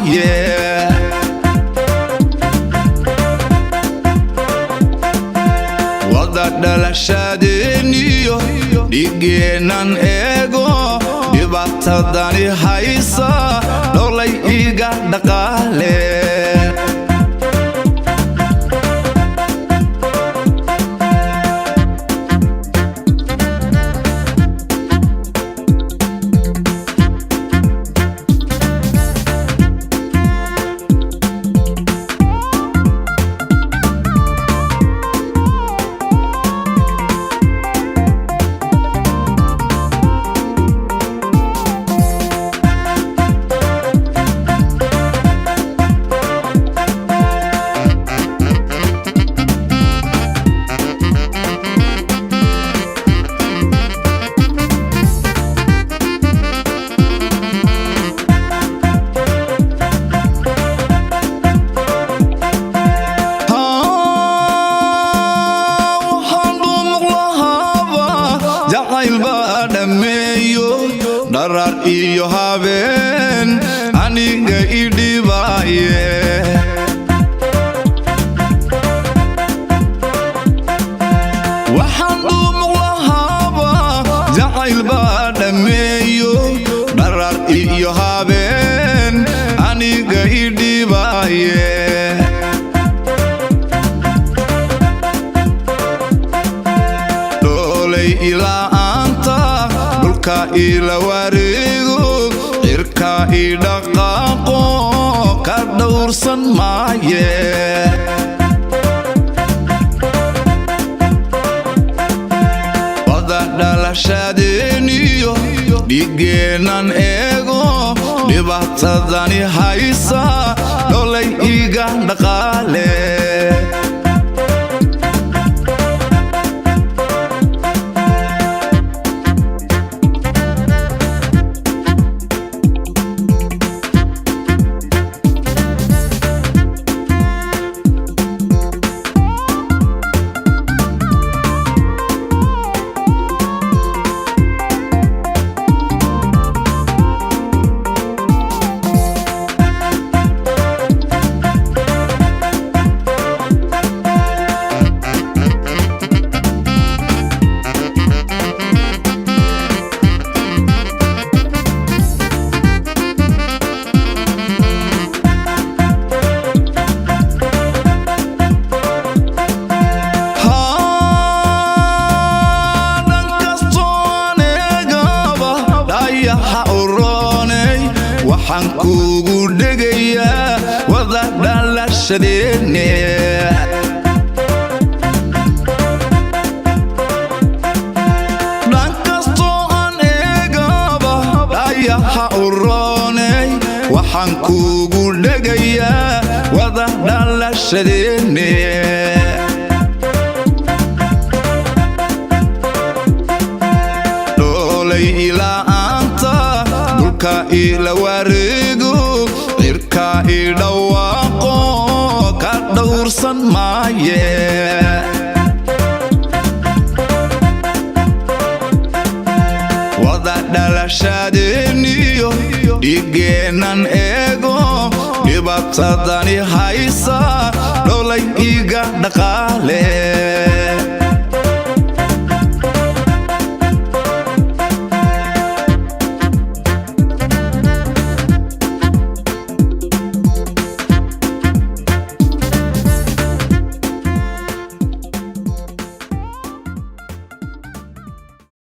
maaye wada dhalashadeeniyo dhigeenan eego dhibaatadani haysa dholay iga dhaqaale darar iyo habeen aniga idhibaye waxaan dhumuq lahaaba jacayl baa dhameeyo darar iyo habeen aniga idhibaye dholay ilaanta dhulka ila wareego cirka idhaqaaqo ka dhowrsan maaye wada dhalashadeeniyo dhigeenan eego dhibaatadani haysa dholay iga dhaqaale waxaan kugu dhegayaa wada dhalashadeenne dhan kastoo aan eegaba dhayaha u roonay waxaan kugu dhegayaa wada dhalashadeenne dholay ilaanta dhulka ila wareego cirka idhawaaqo ka dhowrsan maaye wada dhalashadeeniyo dhigeenan eego dhibaatadani haysa dholay iga dhaqaale